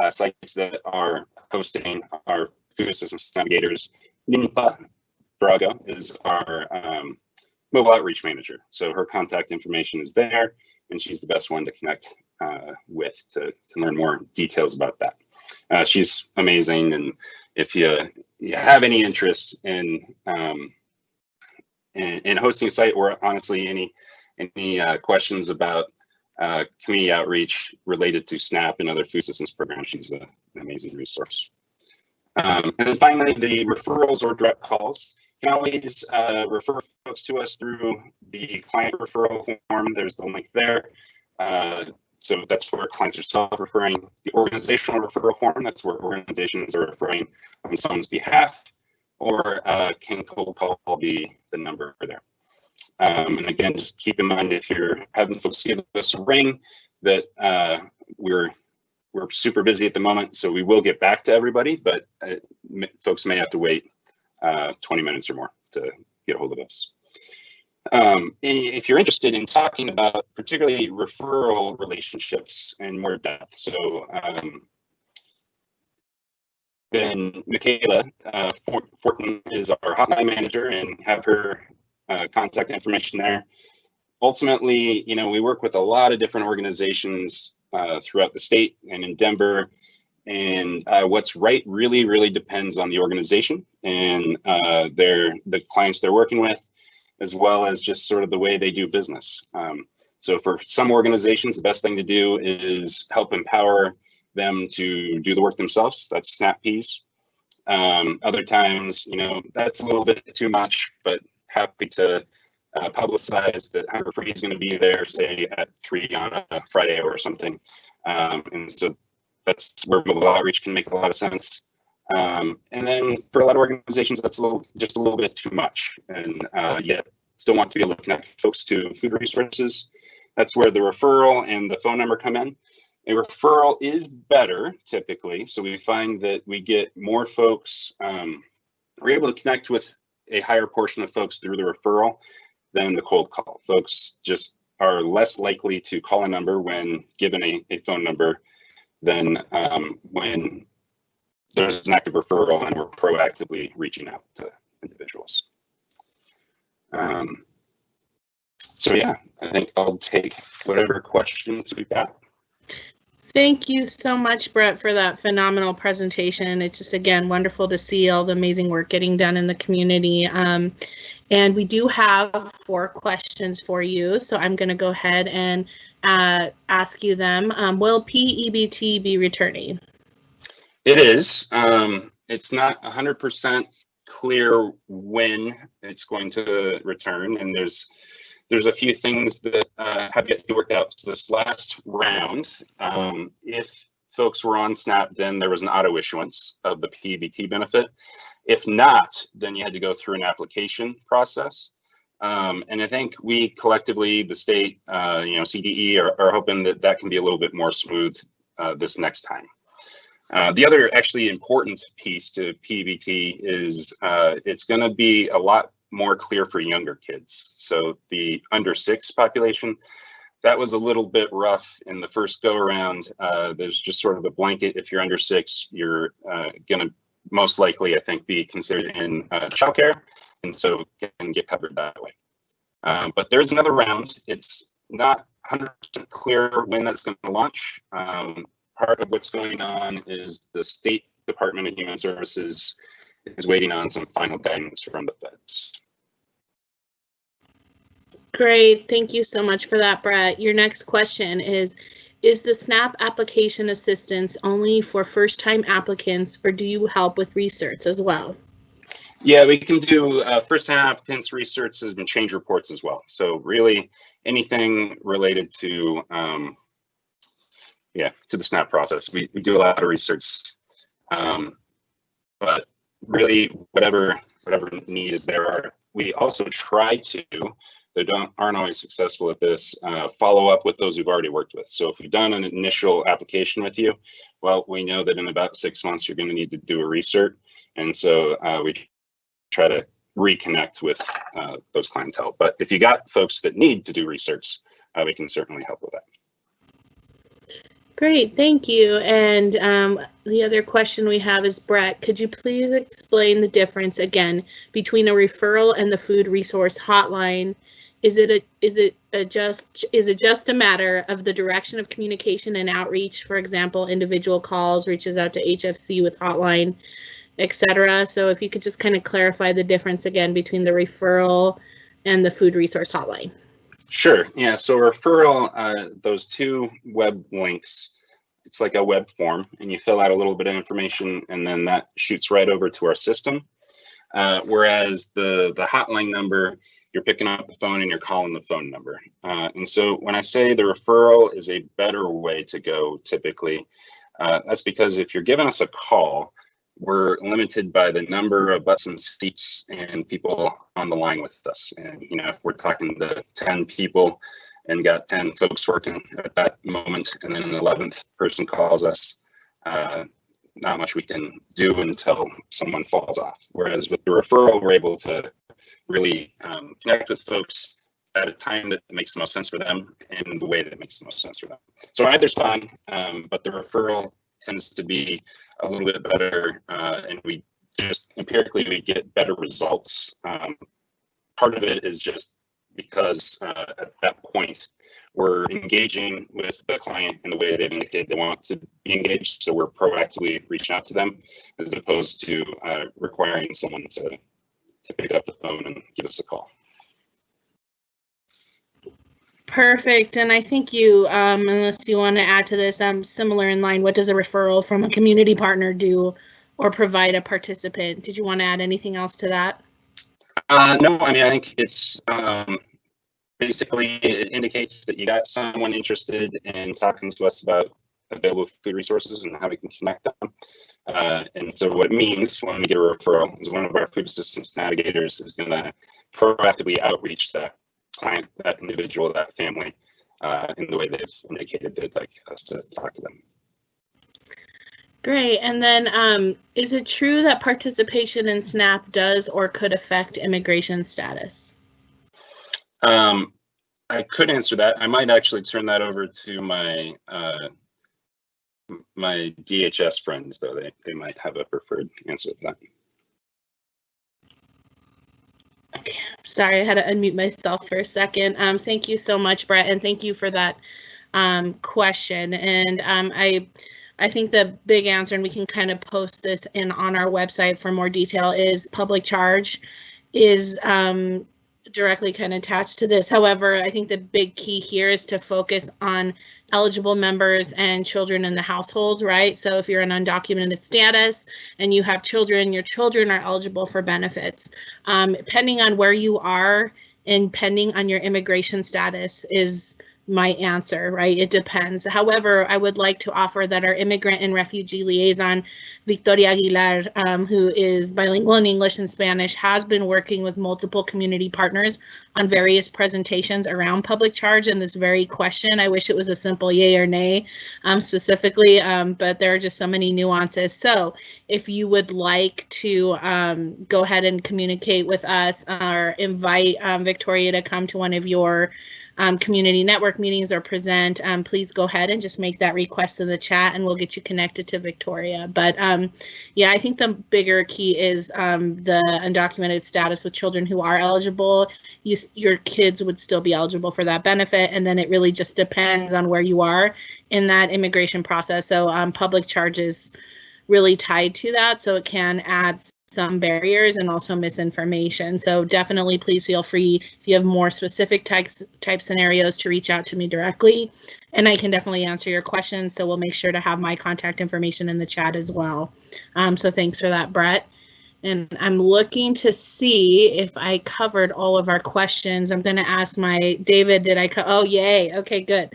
sites that are hosting our food assistance navigators, Ninfa Braga is our mobile outreach manager. So her contact information is there, and she's the best one to connect with to learn more details about that. She's amazing, and if you have any interest in hosting a site, or honestly any questions about community outreach related to SNAP and other food assistance programs, she's an amazing resource. And then finally, the referrals or direct calls. You can always refer folks to us through the client referral form. There's the link there. So that's where clients are self-referring. The organizational referral form, that's where organizations are referring on someone's behalf, or can cold call be the number there. And again, just keep in mind, if you're having folks give us a ring, that we're super busy at the moment, so we will get back to everybody, but folks may have to wait 20 minutes or more to get a hold of us. If you're interested in talking about particularly referral relationships in more depth, so then Michaela Fortin is our hotline manager, and have her contact information there. Ultimately, we work with a lot of different organizations throughout the state and in Denver. And what's right really depends on the organization and the clients they're working with, as well as just sort of the way they do business. So for some organizations, the best thing to do is help empower them to do the work themselves. That's SnapPeas. Other times, that's a little bit too much, but happy to publicize that Hunger Free is going to be there, say at 3 on a Friday or something. And so that's where mobile outreach can make a lot of sense. And then for a lot of organizations, that's just a little bit too much, and yet still want to be able to connect folks to food resources. That's where the referral and the phone number come in. A referral is better typically, so we find that we get more folks, we're able to connect with a higher portion of folks through the referral than the cold call. Folks just are less likely to call a number when given a phone number than when there's an active referral and we're proactively reaching out to individuals. So yeah, I think I'll take whatever questions we've got. Thank you so much, Brett, for that phenomenal presentation. It's just, again, wonderful to see all the amazing work getting done in the community. And we do have 4 questions for you, so I'm going to go ahead and ask you them. Will PEBT be returning? It is. It's not 100% clear when it's going to return, and there's a few things that have yet to be worked out. So this last round, if folks were on SNAP, then there was an auto issuance of the PEBT benefit. If not, then you had to go through an application process. And I think we collectively, the state, CDE, are hoping that that can be a little bit more smooth this next time. The other actually important piece to PBT is it's going to be a lot more clear for younger kids. So the under 6 population, that was a little bit rough in the first go around. There's just sort of a blanket. If you're under 6, you're going to most likely, I think, be considered in childcare, and so can get covered that way. But there's another round. It's not 100% clear when that's going to launch. Part of what's going on is the State Department of Human Services is waiting on some final guidance from the feds. Great, thank you so much for that, Brett. Your next question is the SNAP application assistance only for first-time applicants, or do you help with research as well? Yeah, we can do first-time applicants, researches, and change reports as well. So really anything related to to the SNAP process. We do a lot of research, but really whatever need is there. We also try to, that aren't always successful at this, follow up with those we've already worked with. So if we've done an initial application with you, well, we know that in about 6 months you're going to need to do a recert, and so we try to reconnect with those clientele. But if you got folks that need to do research, we can certainly help with that. Great, thank you. And the other question we have is, Brett, could you please explain the difference again between a referral and the food resource hotline? Is it just a matter of the direction of communication and outreach? For example, individual calls, reaches out to HFC with hotline, etc. So if you could just kind of clarify the difference again between the referral and the food resource hotline. Sure. Yeah. So referral, those 2 web links, it's like a web form, and you fill out a little bit of information, and then that shoots right over to our system. Whereas the hotline number, you're picking up the phone and you're calling the phone number. And so when I say the referral is a better way to go, typically, that's because if you're giving us a call, we're limited by the number of butts and seats and people on the line with us. And, if we're talking to 10 people and got 10 folks working at that moment, and then an 11th person calls us, not much we can do until someone falls off. Whereas with the referral, we're able to really connect with folks at a time that makes the most sense for them and the way that makes the most sense for them. So either's fine, but the referral tends to be a little bit better, and we just empirically we get better results. Part of it is just because at that point we're engaging with the client in the way they've indicated they want to be engaged, so we're proactively reaching out to them as opposed to requiring someone to pick up the phone and give us a call. Perfect. And I think you, unless you want to add to this, similar in line, what does a referral from a community partner do or provide a participant? Did you want to add anything else to that? No, I mean, I think it's basically it indicates that you got someone interested in talking to us about available food resources and how we can connect them. And so what it means when we get a referral is one of our food assistance navigators is going to proactively outreach that client, that individual, that family, in the way they've indicated they'd like us to talk to them. Great. And then is it true that participation in SNAP does or could affect immigration status? I could answer that. I might actually turn that over to my my DHS friends, though. They might have a preferred answer to that. Okay, sorry, I had to unmute myself for a second. Thank you so much, Brett, and thank you for that question. And I think the big answer, and we can kind of post this on our website for more detail, is public charge is directly kind of attached to this. However, I think the big key here is to focus on eligible members and children in the household, right? So if you're an undocumented status and you have children, your children are eligible for benefits. Depending on where you are and depending on your immigration status is my answer, right? It depends. However, I would like to offer that our immigrant and refugee liaison, Victoria Aguilar, who is bilingual in English and Spanish, has been working with multiple community partners on various presentations around public charge and this very question. I wish it was a simple yay or nay specifically, but there are just so many nuances. So if you would like to go ahead and communicate with us or invite Victoria to come to one of your community network meetings or present, please go ahead and just make that request in the chat and we'll get you connected to Victoria. But yeah, I think the bigger key is the undocumented status with children who are eligible. Your kids would still be eligible for that benefit, and then it really just depends on where you are in that immigration process. So public charge is really tied to that, so it can add some barriers and also misinformation. So definitely please feel free, if you have more specific type scenarios, to reach out to me directly, and I can definitely answer your questions. So we'll make sure to have my contact information in the chat as well. So thanks for that, Brett. And I'm looking to see if I covered all of our questions. I'm going to ask my David, did I oh, yay. Okay, good.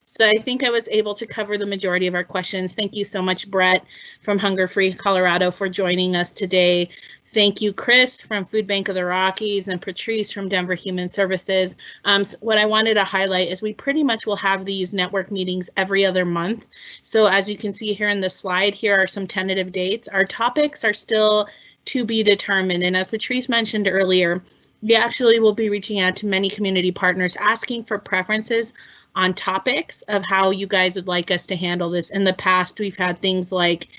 So I think I was able to cover the majority of our questions. Thank you so much, Brett from Hunger Free Colorado, for joining us today. Thank you, Chris from Food Bank of the Rockies and Patrice from Denver Human Services. So what I wanted to highlight is we pretty much will have these network meetings every other month. So as you can see here in the slide, here are some tentative dates. Our topics are still to be determined. And as Patrice mentioned earlier, we actually will be reaching out to many community partners asking for preferences on topics of how you guys would like us to handle this. In the past, we've had things like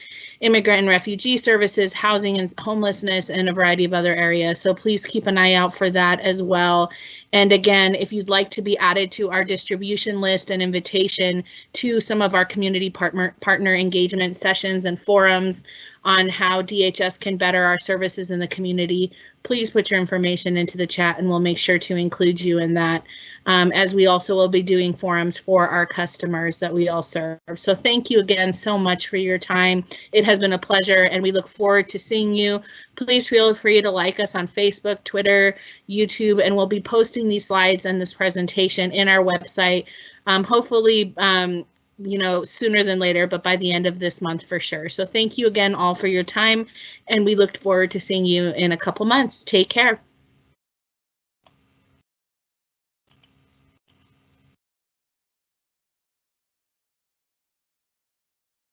immigrant and refugee services, housing and homelessness, and a variety of other areas. So please keep an eye out for that as well. And again, if you'd like to be added to our distribution list and invitation to some of our community partner engagement sessions and forums on how DHS can better our services in the community, please put your information into the chat and we'll make sure to include you in that, as we also will be doing forums for our customers that we all serve. So thank you again so much for your time. It has been a pleasure and we look forward to seeing you. Please feel free to like us on Facebook, Twitter, YouTube, and we'll be posting these slides and this presentation in our website, hopefully you know, sooner than later, but by the end of this month for sure. So thank you again all for your time, and we look forward to seeing you in a couple months. Take care.